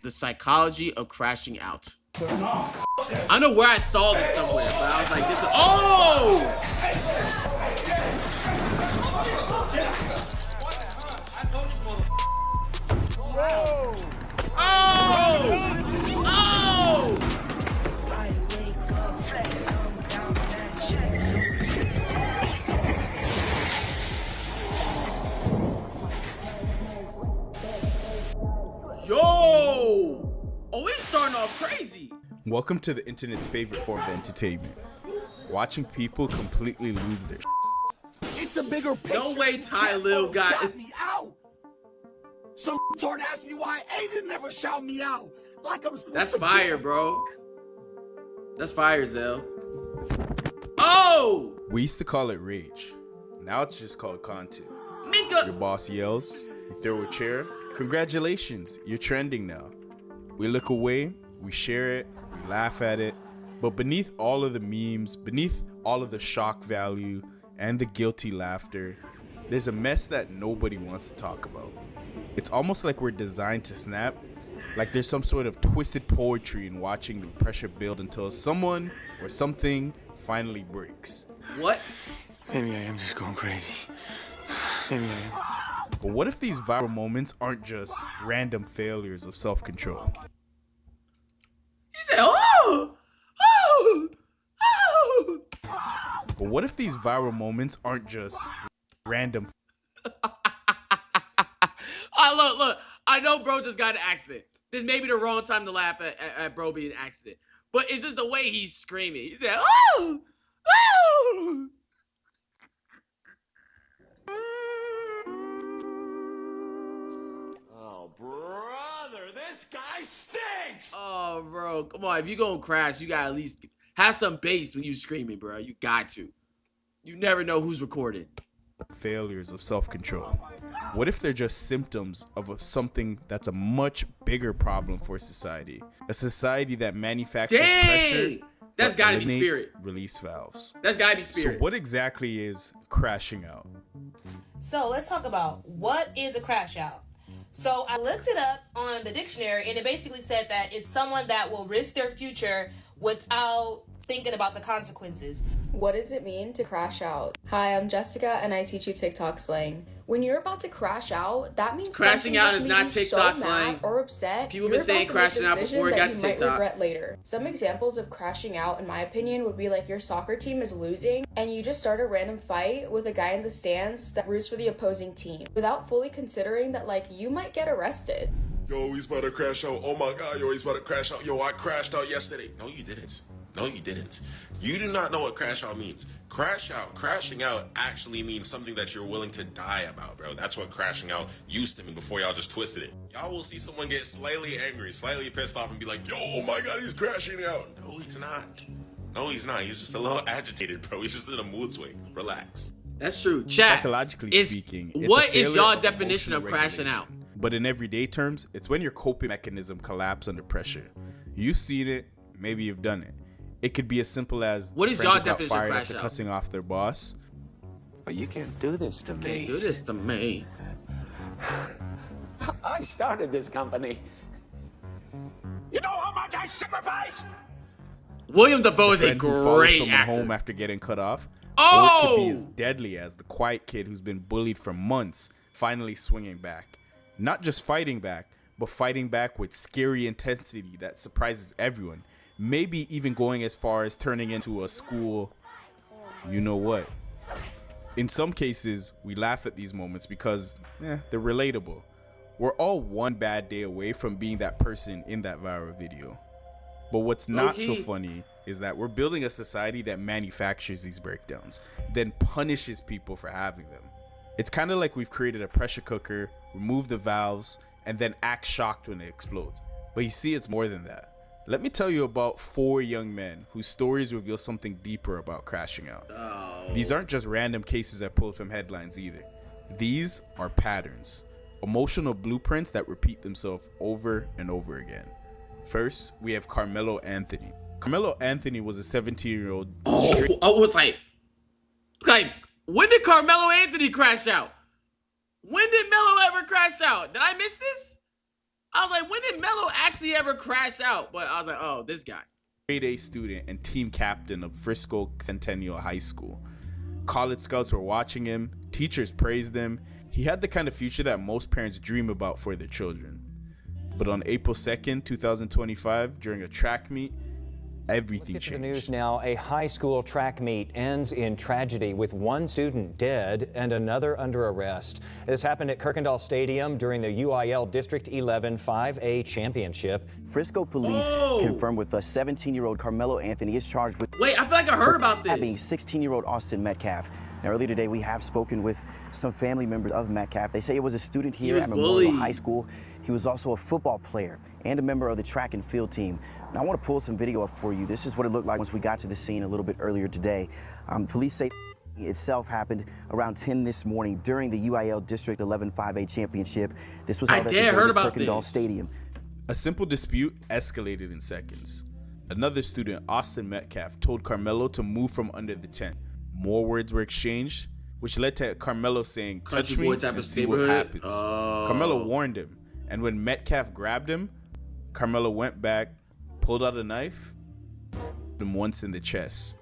The psychology of crashing out. I know where I saw this somewhere, but I was like, this is, oh! Oh! Oh! Yo! Oh, it's starting off crazy. Welcome to the internet's favorite form of entertainment. Watching people completely lose their It's a bigger picture. No way Ty Lil got shout me out. Some retard asked me why Aiden never shout me out. Like I'm supposed That's to fire, do. bro. That's fire, Zell. Oh! We used to call it rage. Now it's just called content. Minka! Your boss yells, you throw a chair. Congratulations, you're trending now. We look away, we share it, we laugh at it. But beneath all of the memes, beneath all of the shock value and the guilty laughter, there's a mess that nobody wants to talk about. It's almost like we're designed to snap, like there's some sort of twisted poetry in watching the pressure build until someone or something finally breaks. What? Maybe I am just going crazy. Maybe I am. But what if these viral moments aren't just random failures of self-control? He said, oh! Oh! Oh! But what if these viral moments aren't just random? Look. I know bro just got an accident. This may be the wrong time to laugh at bro being an accident. But it's just the way he's screaming. He said, oh! Oh! Oh, brother, this guy stinks. Oh, bro. Come on. If you gonna crash, you gotta at least have some bass when you screaming, bro. You got to. You never know who's recording. Failures of self-control. What if they're just symptoms of something that's a much bigger problem for society? A society that manufactures pressure. That's but gotta be eliminates spirit. Release valves. That's gotta be spirit. So what exactly is crashing out? So let's talk about what is a crash out. So I looked it up on the dictionary and it basically said that it's someone that will risk their future without thinking about the consequences. What does it mean to crash out? Hi, I'm Jessica and I teach you TikTok slang. When you're about to crash out, that means crashing out is something not just made you TikTok so slang. mad or upset. People been saying crashing out before it got to you TikTok. might regret later. Some examples of crashing out, in my opinion, would be like your soccer team is losing and you just start a random fight with a guy in the stands that roots for the opposing team without fully considering that like you might get arrested. Yo, he's about to crash out. Oh my God, yo, he's about to crash out. Yo, I crashed out yesterday. No, you didn't. No, you didn't. You do not know what crash out means. Crashing out actually means something that you're willing to die about, bro. That's what crashing out used to mean before y'all just twisted it. Y'all will see someone get slightly angry, slightly pissed off and be like, yo, oh my God, he's crashing out. No, he's not. No, he's not. He's just a little agitated, bro. He's just in a mood swing. Relax. That's true. Chat. Psychologically speaking, it's what a is failure y'all of definition of emotional crashing out? regulation. But in everyday terms, it's when your coping mechanism collapses under pressure. You've seen it, maybe you've done it. It could be as simple as what is friend y'all who got definition of fired crash after out? cussing off their boss. But you can't do this to me. Can't do this to me. I started this company. You know how much I sacrificed? William Dafoe is a Friend who follows great someone actor. home after getting cut off. Oh! Or it could be as deadly as the quiet kid who's been bullied for months finally swinging back. Not just fighting back, but fighting back with scary intensity that surprises everyone. Maybe even going as far as turning into a school, you know what. In some cases, we laugh at these moments because they're relatable. We're all one bad day away from being that person in that viral video. But what's not so funny is that we're building a society that manufactures these breakdowns, then punishes people for having them. It's kind of like we've created a pressure cooker, removed the valves, and then act shocked when it explodes. But you see, it's more than that. Let me tell you about 4 young men whose stories reveal something deeper about crashing out. These aren't just random cases I pulled from headlines either. These are patterns, emotional blueprints that repeat themselves over and over again. First, we have Carmelo Anthony. Carmelo Anthony was a 17-year-old. I was like, when did Carmelo Anthony crash out? When did Melo ever crash out? Did I miss this? I was like, when did Melo actually ever crash out? But I was like, oh, this guy. Grade A student and team captain of Frisco Centennial High School. College scouts were watching him. Teachers praised him. He had the kind of future that most parents dream about for their children. But on April 2nd, 2025, during a track meet, everything Let's get to changed. the news now. A high school track meet ends in tragedy with one student dead and another under arrest. This happened at Kirkendall Stadium during the UIL District 11 5A Championship. Frisco police confirmed with a 17-year-old Carmelo Anthony is charged with Wait, I feel like I heard about having this. 16-year-old Austin Metcalf. Now, earlier today, we have spoken with some family members of Metcalf. They say it was a student here was at Memorial bullied. High School. He was also a football player and a member of the track and field team. Now, I want to pull some video up for you. This is what it looked like once we got to the scene a little bit earlier today. Police say itself happened around 10 this morning during the UIL District 11 5A Championship. This was held at the heard about Kirkendall this. Stadium. A simple dispute escalated in seconds. Another student, Austin Metcalf, told Carmelo to move from under the tent. More words were exchanged, which led to Carmelo saying, "Touch Country me boy type and of see what neighborhood? happens." Oh. Carmelo warned him, and when Metcalf grabbed him, Carmelo went back, pulled out a knife, hit him once in the chest.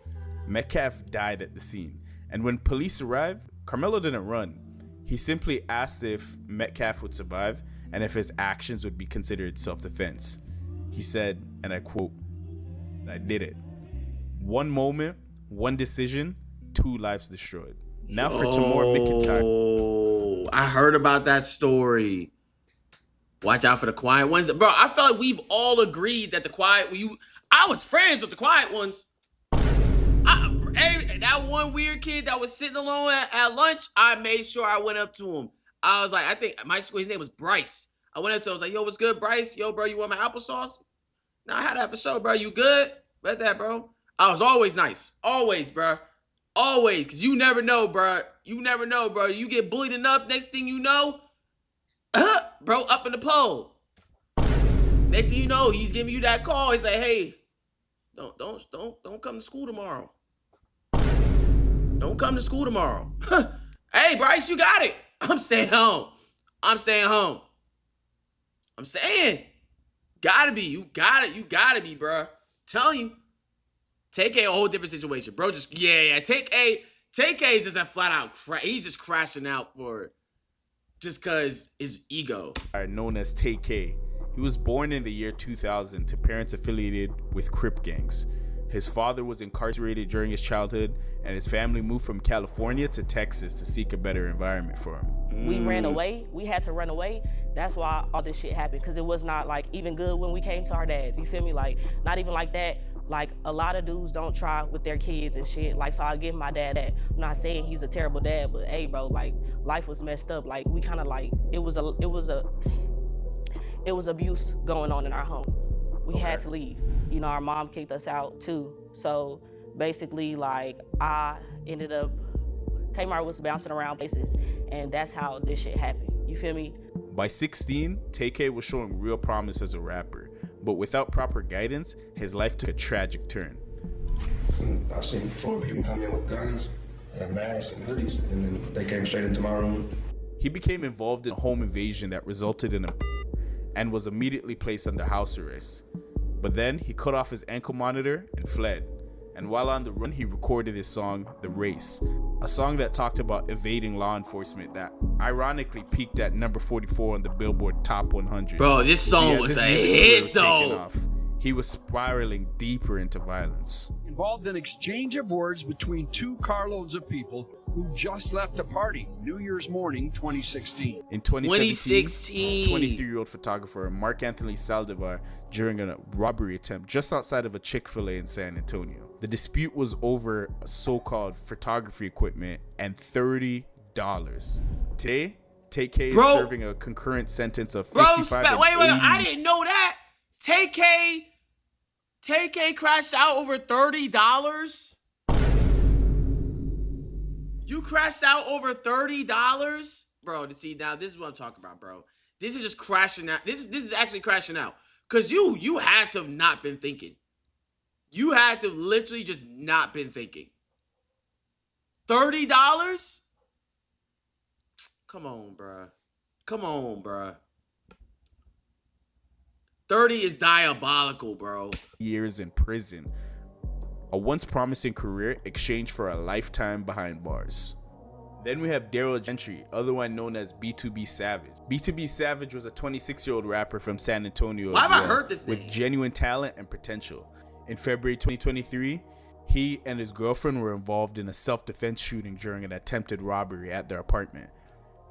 Metcalf died at the scene, and when police arrived, Carmelo didn't run. He simply asked if Metcalf would survive and if his actions would be considered self-defense. He said, and I quote, "I did it. One moment, one decision, 2 lives destroyed." Now for Tamor McIntyre. Oh, I heard about that story. Watch out for the quiet ones. Bro, I feel like we've all agreed that I was friends with the quiet ones. That one weird kid that was sitting alone at lunch, I made sure I went up to him. I was like, I think my school, his name was Bryce. I went up to him, I was like, yo, what's good, Bryce? Yo, bro, you want my applesauce? Nah, I had that for sure, bro. You good? Bet that, bro. I was always nice. Always, bro. Always. Because you never know, bro. You never know, bro. You get bullied enough, next thing you know, bro, up in the pole. Next thing you know, he's giving you that call. He's like, hey, don't come to school tomorrow. Don't come to school tomorrow. Hey, Bryce, you got it. I'm staying home. I'm staying home. I'm saying, gotta be. You gotta be, bro. Telling you. Take a whole different situation, bro. Just Take A is just a flat out he's just crashing out for just cause his ego. Known as TK. He was born in the year 2000 to parents affiliated with Crip gangs. His father was incarcerated during his childhood, and his family moved from California to Texas to seek a better environment for him. We ran away. We had to run away. That's why all this shit happened, because it was not like even good when we came to our dads. You feel me? Like, not even like that. Like, a lot of dudes don't try with their kids and shit. Like, so I give my dad that. I'm not saying he's a terrible dad, but hey, bro, like, life was messed up. Like, we kind of like, it was abuse going on in our home. We had to leave. You know, our mom kicked us out too. So basically, like, I ended up, Tamar was bouncing around places, and that's how this shit happened. You feel me? By 16, TK was showing real promise as a rapper, but without proper guidance, his life took a tragic turn. I seen 4 people come in with guns and masks and hoodies, and then they came straight into my room. He became involved in a home invasion that resulted in and was immediately placed under house arrest. But then he cut off his ankle monitor and fled. And while on the run, he recorded his song, The Race, a song that talked about evading law enforcement that ironically peaked at number 44 on the Billboard Top 100. Bro, this song was a hit, though. He was spiraling deeper into violence. Involved an exchange of words between 2 carloads of people who just left a party, New Year's morning, 2016. In 2017, 23-year-old photographer Mark Anthony Saldivar during a robbery attempt just outside of a Chick-fil-A in San Antonio. The dispute was over so-called photography equipment and $30. Today, TK is serving a concurrent sentence of 55 and wait, 80. I didn't know that. TK crashed out over $30. You crashed out over $30? Bro, see, now this is what I'm talking about, bro. This is just crashing out. This is actually crashing out. Because you had to have not been thinking. You had to have literally just not been thinking. $30? Come on, bro. Come on, bro. 30 is diabolical, bro. Years in prison. A once promising career exchanged for a lifetime behind bars. Then we have Daryl Gentry, otherwise known as B2B Savage. B2B Savage was a 26-year-old rapper from San Antonio. Why have I heard this name? With genuine talent and potential. In February 2023, he and his girlfriend were involved in a self-defense shooting during an attempted robbery at their apartment.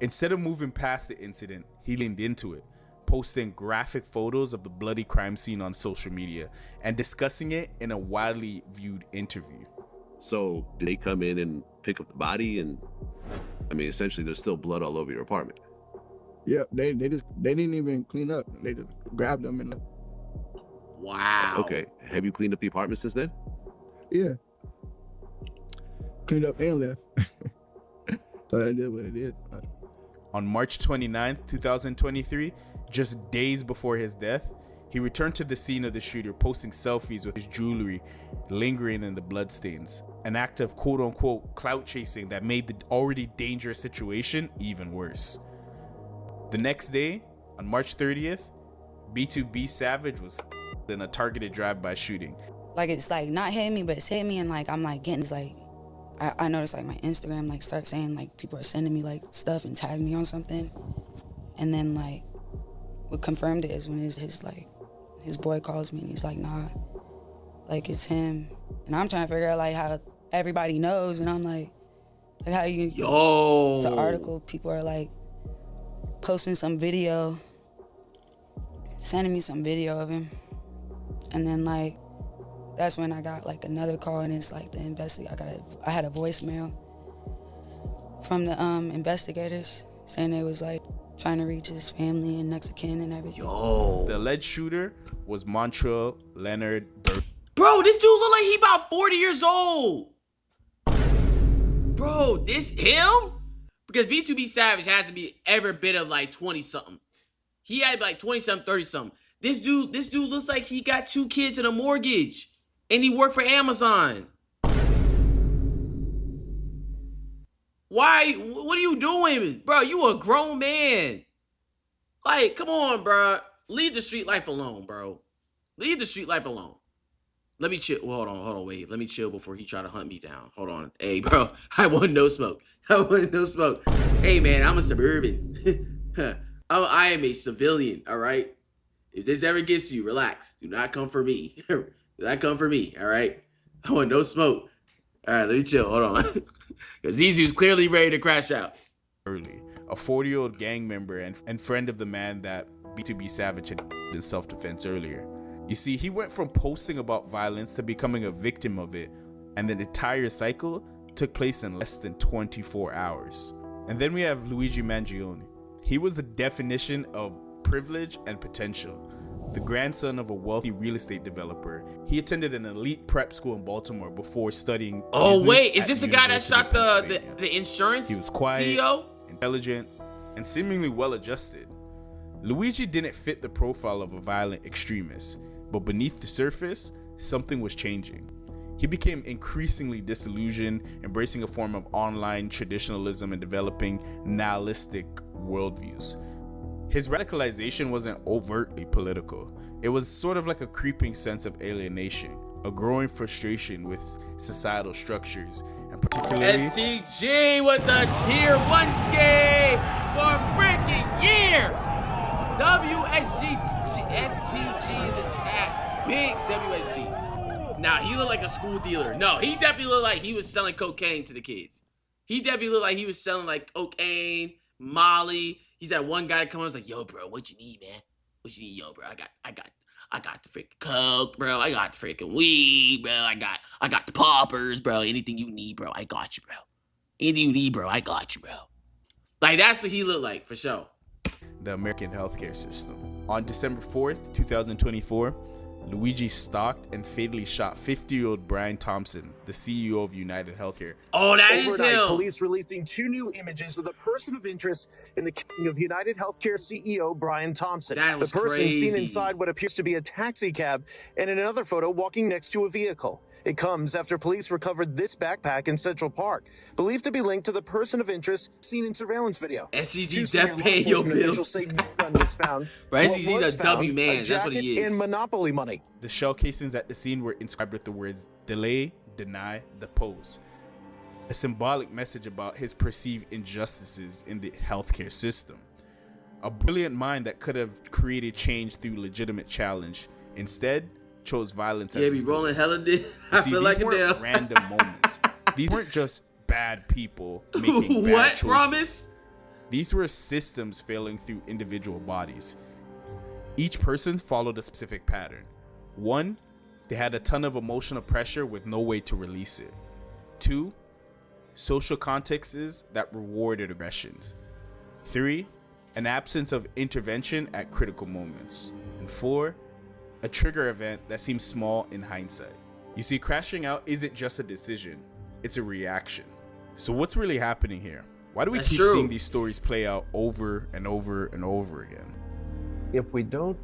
Instead of moving past the incident, he leaned into it, posting graphic photos of the bloody crime scene on social media and discussing it in a widely viewed interview. So did they come in and pick up the body? And I mean, essentially there's still blood all over your apartment. Yeah, they didn't even clean up. They just grabbed them and left. Wow. Okay, have you cleaned up the apartment since then? Yeah. Cleaned up and left. Thought I did what I did. On March 29th, 2023, just days before his death, he returned to the scene of the shooter, posting selfies with his jewelry lingering in the bloodstains. An act of quote-unquote clout chasing that made the already dangerous situation even worse. The next day, on March 30th, B2B Savage was in a targeted drive-by shooting. Like, it's like not hitting me, but it's hitting me, and like I'm like getting, it's like I noticed like my Instagram like start saying like people are sending me like stuff and tagging me on something, and then like what confirmed it is when his boy calls me and he's like, nah, like it's him, and I'm trying to figure out like how everybody knows, and I'm like how you yo, it's an article, people are like posting some video, sending me some video of him, and then like that's when I got like another call, and it's like the investigator. I had a voicemail from the investigators saying they was like trying to reach his family and next of kin and everything. Yo, the alleged shooter was Montreal Leonard. Bro, this dude look like he about 40 years old. Bro, this him? Because B2B Savage has to be every bit of like 20 something. He had like 20 something, 30 something. This dude looks like he got 2 kids and a mortgage. And he worked for Amazon. Why? What are you doing? Bro, you a grown man. Like, come on, bro. Leave the street life alone, bro. Leave the street life alone. Let me chill. Well, hold on, wait. Let me chill before he try to hunt me down. Hold on. Hey, bro, I want no smoke. I want no smoke. Hey, man, I'm a suburban. I am a civilian, all right? If this ever gets you, relax. Do not come for me. Do not come for me, all right? I want no smoke. All right, let me chill. Hold on. Because Zizu's clearly ready to crash out. Early, a 40-year-old gang member and friend of the man that B2B Savage had in self-defense earlier. You see, he went from posting about violence to becoming a victim of it, and the entire cycle took place in less than 24 hours. And then we have Luigi Mangione. He was the definition of privilege and potential. The grandson of a wealthy real estate developer, he attended an elite prep school in Baltimore before studying. Oh wait, is this the guy that shot the insurance? He was quiet, CEO? intelligent, and seemingly well-adjusted. Luigi didn't fit the profile of a violent extremist, but beneath the surface, something was changing. He became increasingly disillusioned, embracing a form of online traditionalism and developing nihilistic worldviews. His radicalization wasn't overtly political. It was sort of like a creeping sense of alienation, a growing frustration with societal structures, and particularly STG with the tier 1 skate for a freaking year. STG in the chat. Big WSG. Now, he looked like a school dealer. No, he definitely looked like he was selling cocaine to the kids. He definitely looked like he was selling like cocaine, Molly. He's that one guy that comes and was like, yo, bro, what you need, man? What you need? Yo, bro, I got the freaking coke, bro. I got the freaking weed, bro. I got the poppers, bro. Anything you need, bro, I got you, bro. Anything you need, bro, I got you, bro. Like, that's what he looked like, for sure. The American healthcare system. On December 4th, 2024, Luigi stalked and fatally shot 50-year-old Brian Thompson, the CEO of United Healthcare. Oh, that is him. Police releasing 2 new images of the person of interest in the killing of United Healthcare CEO Brian Thompson. That was the person crazy. seen inside what appears to be a taxi cab, and in another photo walking next to a vehicle. It comes after police recovered this backpack in Central Park, believed to be linked to the person of interest seen in surveillance video. SCG death paying your bills. Say gun was found. Right, What SCG's was a W found, man. a That's what he jacket is. And Monopoly money. The shell casings at the scene were inscribed with the words delay, deny, depose. A symbolic message about his perceived injustices in the healthcare system. A brilliant mind that could have created change through legitimate challenge instead chose violence as Yeah, his be rolling goals. hella dick. You I see, feel these like a weren't damn. random moments. These weren't just bad people making bad What? choices. Promise? These were systems failing through individual bodies. Each person followed a specific pattern. 1, they had a ton of emotional pressure with no way to release it. 2, social contexts that rewarded aggressions. 3, an absence of intervention at critical moments. And 4, a trigger event that seems small in hindsight. You see, crashing out isn't just a decision, it's a reaction. So what's really happening here? Why do we That's keep true. seeing these stories play out over and over and over again? If we don't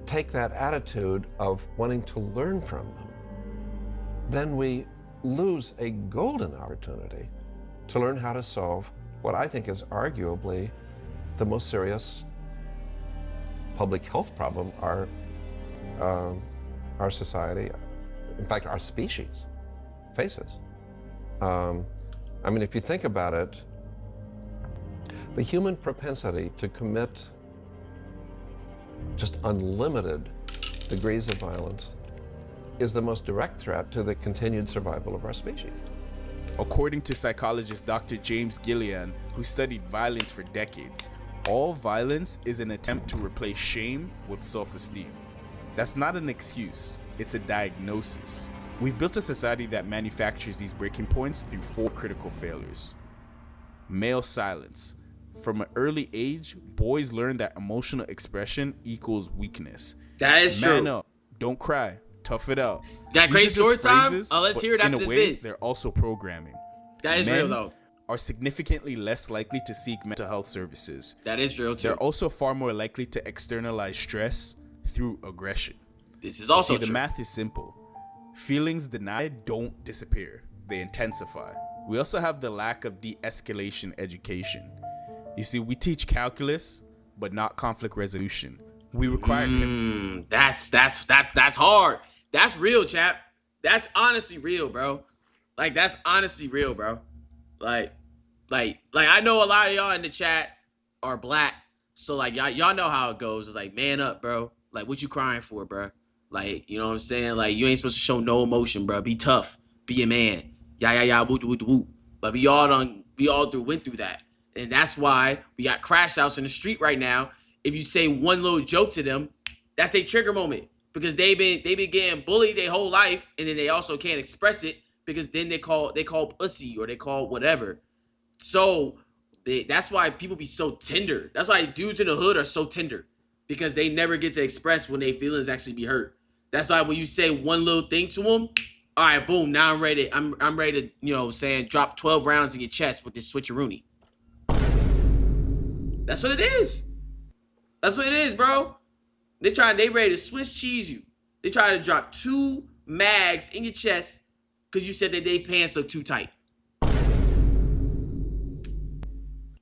take that attitude of wanting to learn from them, then we lose a golden opportunity to learn how to solve what I think is arguably the most serious public health problem our society, in fact, our species faces. I mean, if you think about it, the human propensity to commit just unlimited degrees of violence is the most direct threat to the continued survival of our species. According to psychologist Dr. James Gillian, who studied violence for decades, all violence is an attempt to replace shame with self-esteem. That's not an excuse, it's a diagnosis. We've built a society that manufactures these breaking points through 4 critical failures. Male silence. From an early age, boys learn that emotional expression equals weakness. That is Man true. up, don't cry, tough it out. Got These great are just story time? phrases, Oh, let's but hear it in after a this way, vid. they're also programming. That is Men real, though. are significantly less likely to seek mental health services. That is real, too. They're also far more likely to externalize stress through aggression. This is also See, the true. math is simple. Feelings denied don't disappear, they intensify. We also have the lack of de-escalation education. You see, we teach calculus, but not conflict resolution. We require That's hard. That's real, chap. That's honestly real, bro. Like, that's honestly real, bro. Like I know a lot of y'all in the chat are black, so like y'all know how it goes. It's like, man up, bro. Like, what you crying for, bro? Like, you know what I'm saying? Like, you ain't supposed to show no emotion, bro. Be tough. Be a man. Yeah, woo, woo, woo. But we all went through that. And that's why we got crash outs in the street right now. If you say one little joke to them, that's a trigger moment. Because they been getting bullied their whole life, and then they also can't express it because then they call pussy or they call whatever. So that's why people be so tender. That's why dudes in the hood are so tender, because they never get to express when their feelings actually be hurt. That's why when you say one little thing to them, all right, boom, now I'm ready. I'm ready to, you know, saying drop 12 rounds in your chest with this switcheroony. That's what it is. That's what it is, bro. They ready to Swiss cheese you. They try to drop 2 mags in your chest because you said that they pants look too tight.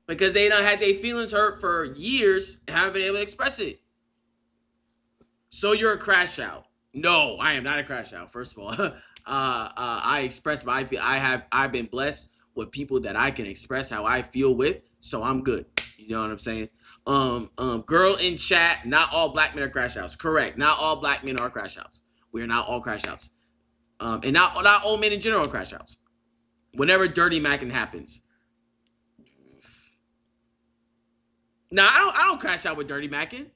Because they done had their feelings hurt for years and haven't been able to express it. So you're a crash out. No, I am not a crash out. First of all, I express my feel. I've been blessed with people that I can express how I feel with, so I'm good. You know what I'm saying? Girl in chat, not all black men are crash outs. Correct. Not all black men are crash outs. We are not all crash outs. And not all men in general are crash outs. Whenever dirty macking happens. Nah, I don't crash out with dirty macking.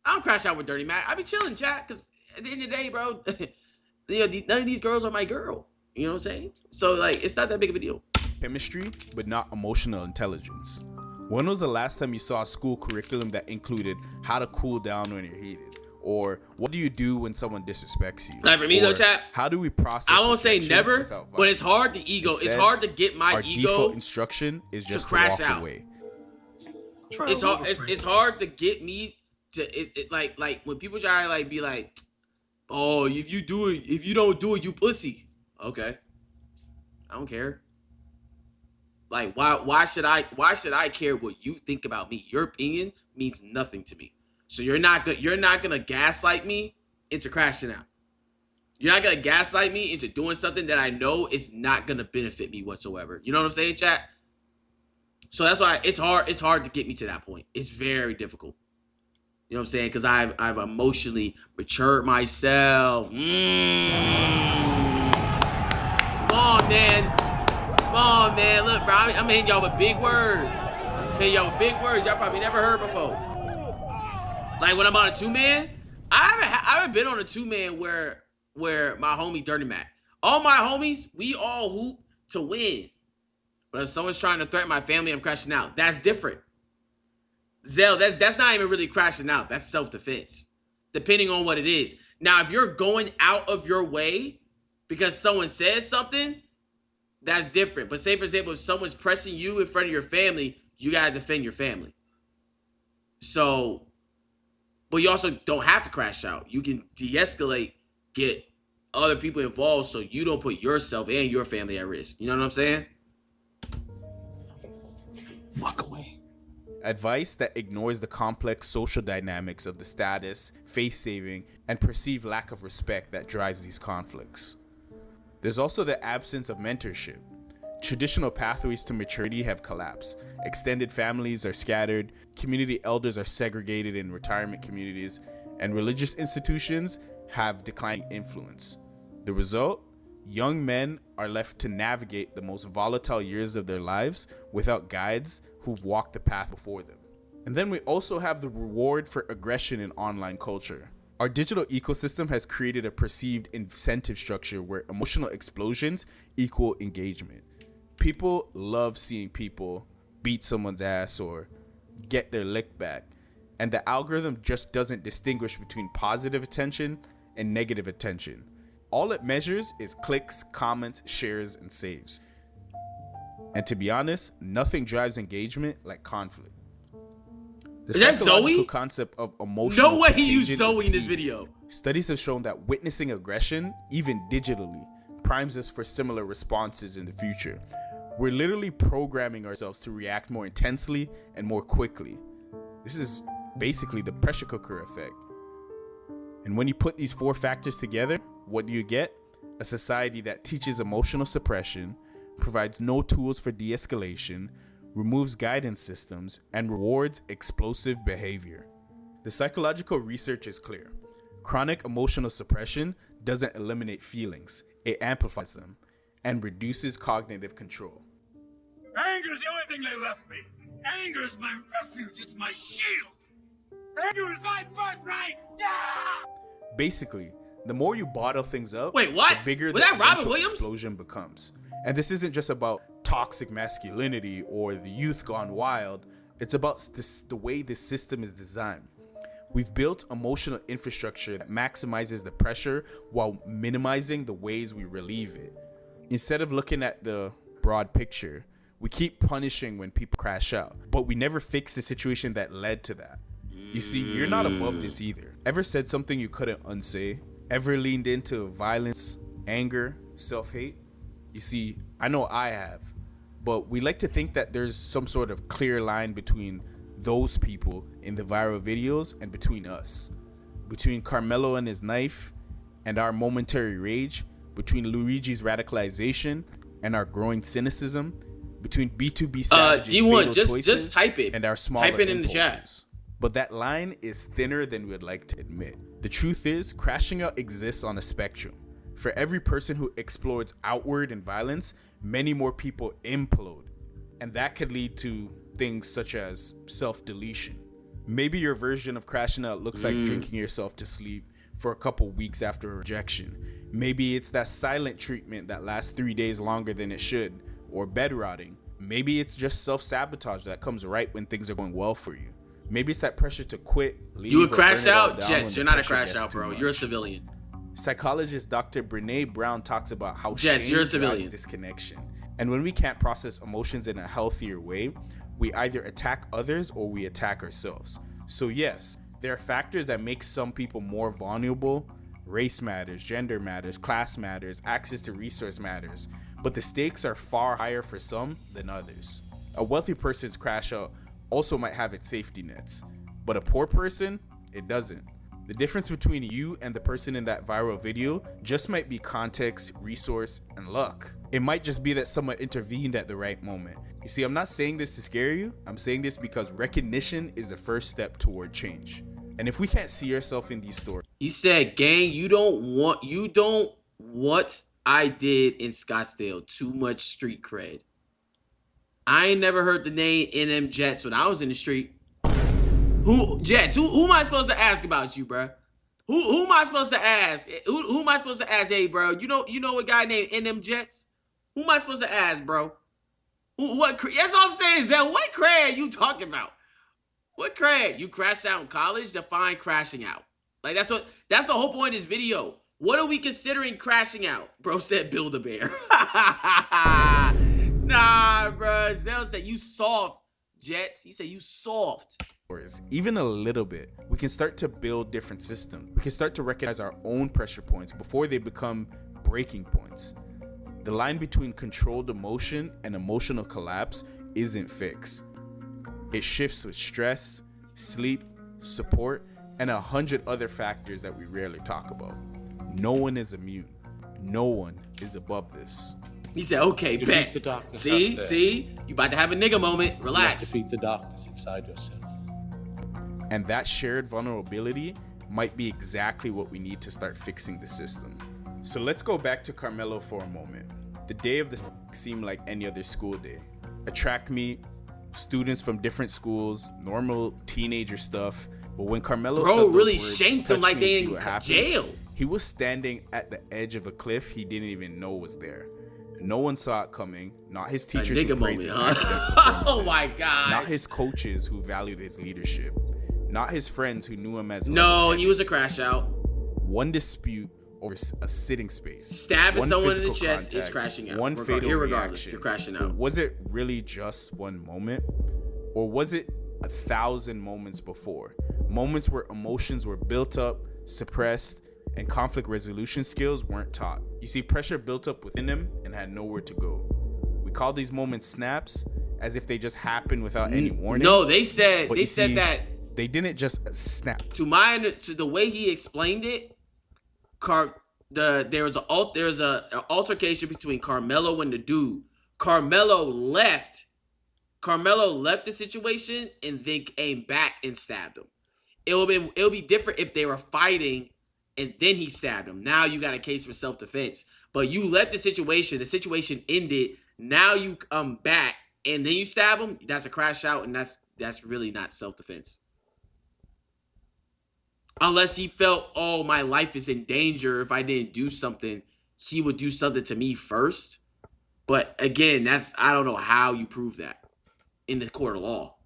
I don't crash out with dirty mac. I be chilling, chat, because at the end of the day, bro, you know, none of these girls are my girl. You know what I'm saying? So, like, it's not that big of a deal. Chemistry, but not emotional intelligence. When was the last time you saw a school curriculum that included how to cool down when you're heated? Or what do you do when someone disrespects you? Like, for me, though, chat, how do we process I won't say rejection never, without violence? but it's hard to ego. Instead, it's hard to get my our ego default instruction is just to crash walk out. away. It's hard. It's hard to get me to like when people try to like be like, Oh, if you don't do it, you pussy. Okay. I don't care. Like, why should I care what you think about me? Your opinion means nothing to me. So you're not gonna gaslight me into crashing out. You're not gonna gaslight me into doing something that I know is not gonna benefit me whatsoever. You know what I'm saying, chat? So that's why it's hard to get me to that point. It's very difficult. You know what I'm saying? Because I've emotionally matured myself. Come on, man. Come on, man. Look, bro, I'm hitting y'all with big words. Y'all probably never heard before. Like when I'm on a 2-man, I haven't been on a 2-man where my homie Dirty Mac. All my homies, we all hoop to win. But if someone's trying to threaten my family, I'm crashing out. That's different. Zell, that's not even really crashing out. That's self-defense, depending on what it is. Now, if you're going out of your way because someone says something, that's different. But say, for example, if someone's pressing you in front of your family, you got to defend your family. So, but you also don't have to crash out. You can de-escalate, get other people involved so you don't put yourself and your family at risk. You know what I'm saying? Walk away. Advice that ignores the complex social dynamics of the status, face-saving, and perceived lack of respect that drives these conflicts. There's also the absence of mentorship. Traditional pathways to maturity have collapsed. Extended families are scattered, community elders are segregated in retirement communities, and religious institutions have declining influence. The result? Young men are left to navigate the most volatile years of their lives without guides who've walked the path before them. And then we also have the reward for aggression in online culture. Our digital ecosystem has created a perceived incentive structure where emotional explosions equal engagement. People love seeing people beat someone's ass or get their lick back, and the algorithm just doesn't distinguish between positive attention and negative attention. All it measures is clicks, comments, shares, and saves. And to be honest, nothing drives engagement like conflict. The Is that psychological Zoe? Concept of emotional No way he contagion used is Zoe in this key. video. Studies have shown that witnessing aggression, even digitally, primes us for similar responses in the future. We're literally programming ourselves to react more intensely and more quickly. This is basically the pressure cooker effect. And when you put these 4 factors together, what do you get? A society that teaches emotional suppression, provides no tools for de-escalation, removes guidance systems, and rewards explosive behavior. The psychological research is clear. Chronic emotional suppression doesn't eliminate feelings, it amplifies them and reduces cognitive control. Anger's the only thing they left me. Anger's my refuge, it's my shield. Anger is my birthright. Basically, the more you bottle things up, Wait, what? the bigger Was the that Robin eventual Williams? explosion becomes. And this isn't just about toxic masculinity or the youth gone wild. It's about the way this system is designed. We've built emotional infrastructure that maximizes the pressure while minimizing the ways we relieve it. Instead of looking at the broad picture, we keep punishing when people crash out, but we never fix the situation that led to that. You see, you're not above this either. Ever said something you couldn't unsay? Ever leaned into violence, anger, self-hate? You see, I know I have, but we like to think that there's some sort of clear line between those people in the viral videos and between us. Between Carmelo and his knife and our momentary rage, between Luigi's radicalization and our growing cynicism, between B2B savages' D1, fatal just type it. and our smaller Type it in the chat. impulses. But that line is thinner than we'd like to admit. The truth is, crashing out exists on a spectrum. For every person who explodes outward in violence, many more people implode. And that could lead to things such as self-deletion. Maybe your version of crashing out looks like drinking yourself to sleep for a couple weeks after a rejection. Maybe it's that silent treatment that lasts 3 days longer than it should, or bed rotting. Maybe it's just self-sabotage that comes right when things are going well for you. Maybe it's that pressure to quit, leave, You would or crash burn it all out? down Jess, when you're the not a pressure crash gets out, too bro. much. You're a civilian. Psychologist Dr. Brene Brown talks about how Jess, shame you're a drives civilian. disconnection. And when we can't process emotions in a healthier way, we either attack others or we attack ourselves. So yes, there are factors that make some people more vulnerable, Race matters, gender matters, class matters, access to resource matters, but the stakes are far higher for some than others. A wealthy person's crash out also might have its safety nets, but a poor person, it doesn't. The difference between you and the person in that viral video just might be context, resource, and luck. It might just be that someone intervened at the right moment. You see, I'm not saying this to scare you. I'm saying this because recognition is the first step toward change. And if we can't see ourselves in these stories. He said, gang, you don't what I did in Scottsdale. Too much street cred. I ain't never heard the name NM Jets when I was in the street. Who am I supposed to ask about you, bro? Who am I supposed to ask? Who am I supposed to ask? Hey, bro, you know a guy named NM Jets? Who am I supposed to ask, bro? What? That's all I'm saying is that what cred you talking about? What cred? You crashed out in college? Define crashing out. Like that's the whole point of this video. What are we considering crashing out? Bro said Build-A-Bear. Nah, bro. Zell said you soft, Jets. He said you soft. Even a little bit, we can start to build different systems. We can start to recognize our own pressure points before they become breaking points. The line between controlled emotion and emotional collapse isn't fixed. It shifts with stress, sleep, support, and 100 other factors that we rarely talk about. No one is immune. No one is above this. He said, okay, bet. See? You about to have a nigga moment. Relax. You must defeat the darkness inside yourself. And that shared vulnerability might be exactly what we need to start fixing the system. So let's go back to Carmelo for a moment. The day of the seemed like any other school day. A track meet, students from different schools, normal teenager stuff. But when Carmelo said those really words, shanked him like they in jail. He was standing at the edge of a cliff he didn't even know was there. No one saw it coming. Not his teachers who praised his Oh my God. Not his coaches who valued his leadership. Not his friends who knew him as he was a crash out. One dispute over a sitting space. Stabbing someone in the chest is crashing out. One fatal reaction. You're crashing out. Was it really just one moment? Or was it 1,000 moments before? Moments where emotions were built up, suppressed, and conflict resolution skills weren't taught. You see, pressure built up within him and had nowhere to go. We call these moments snaps, as if they just happened without any warning. No, they said that they didn't just snap. To the way he explained it, there was an altercation between Carmelo and the dude. Carmelo left the situation and then came back and stabbed him. It'll be different if they were fighting and then he stabbed him. Now you got a case for self-defense. But you left the situation ended. Now you come back and then you stab him. That's a crash out, and that's really not self-defense. Unless he felt, oh, my life is in danger. If I didn't do something, he would do something to me first. But again, I don't know how you prove that in the court of law.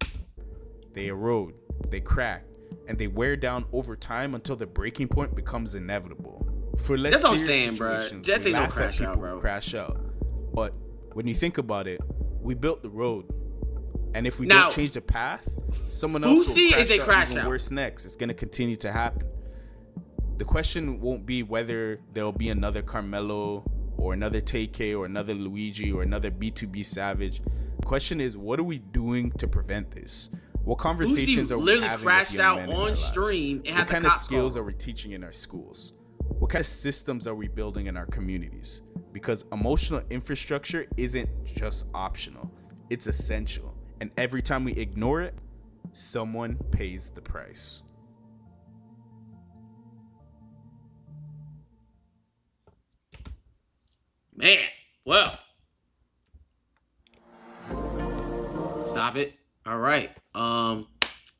They erode, they crack, and they wear down over time until the breaking point becomes inevitable. For less that's what I'm serious saying, bro. situations, Jets we ain't no laugh at crash out, people bro. who crash out. But when you think about it, we built the road. And if we don't change the path, someone else will crash out even worse next. It's going to continue to happen. The question won't be whether there'll be another Carmelo or another TK or another Luigi or another B2B Savage. The question is, what are we doing to prevent this? What conversations are we having with young men in our lives? What kind of skills are we teaching in our schools? What kind of systems are we building in our communities? Because emotional infrastructure isn't just optional, it's essential. And every time we ignore it, someone pays the price. Man, well. Stop it. All right.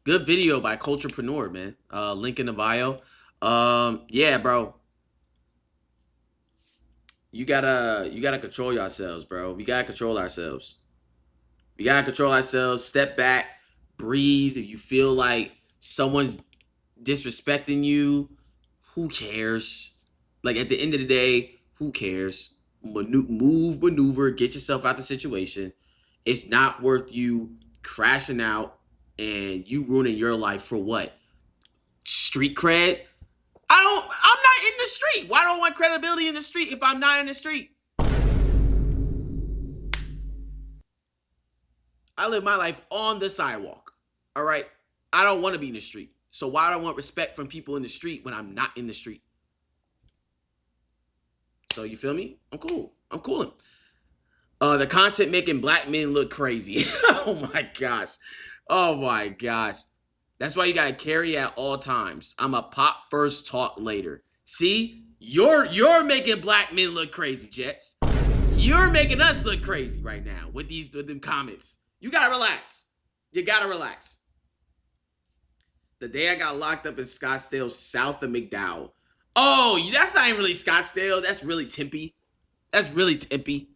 Good video by Culturepreneur, man. Link in the bio. Yeah, bro. You gotta control yourselves, bro. We gotta control ourselves. We gotta control ourselves. Step back, breathe. If you feel like someone's disrespecting you, who cares? Like at the end of the day, who cares? Maneuver, get yourself out the situation. It's not worth you crashing out and you ruining your life for what? Street cred? I'm not in the street. Why do I want credibility in the street if I'm not in the street? I live my life on the sidewalk. All right. I don't want to be in the street. So why do I want respect from people in the street when I'm not in the street? So you feel me? I'm cool. I'm cooling. The content making black men look crazy. Oh my gosh. Oh my gosh. That's why you gotta carry at all times. I'm a pop first, talk later. See? You're making black men look crazy, Jets. You're making us look crazy right now with them comments. You gotta relax. You gotta relax. The day I got locked up in Scottsdale, south of McDowell. Oh, that's not even really Scottsdale. That's really Tempe. That's really Tempe.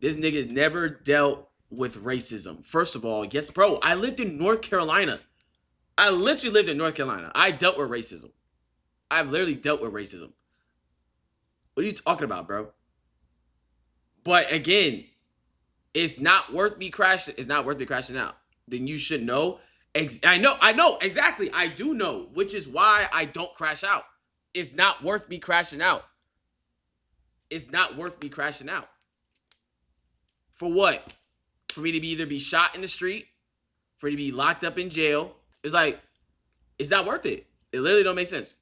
This nigga never dealt with racism. First of all, yes, bro, I lived in North Carolina. I literally lived in North Carolina. I dealt with racism. I've literally dealt with racism. What are you talking about, bro? But again, it's not worth me crashing. It's not worth me crashing out. Then you should know. I know, exactly. I do know, which is why I don't crash out. It's not worth me crashing out. It's not worth me crashing out. For what? For me to either be shot in the street, for me to be locked up in jail. It's like, it's not worth it. It literally don't make sense.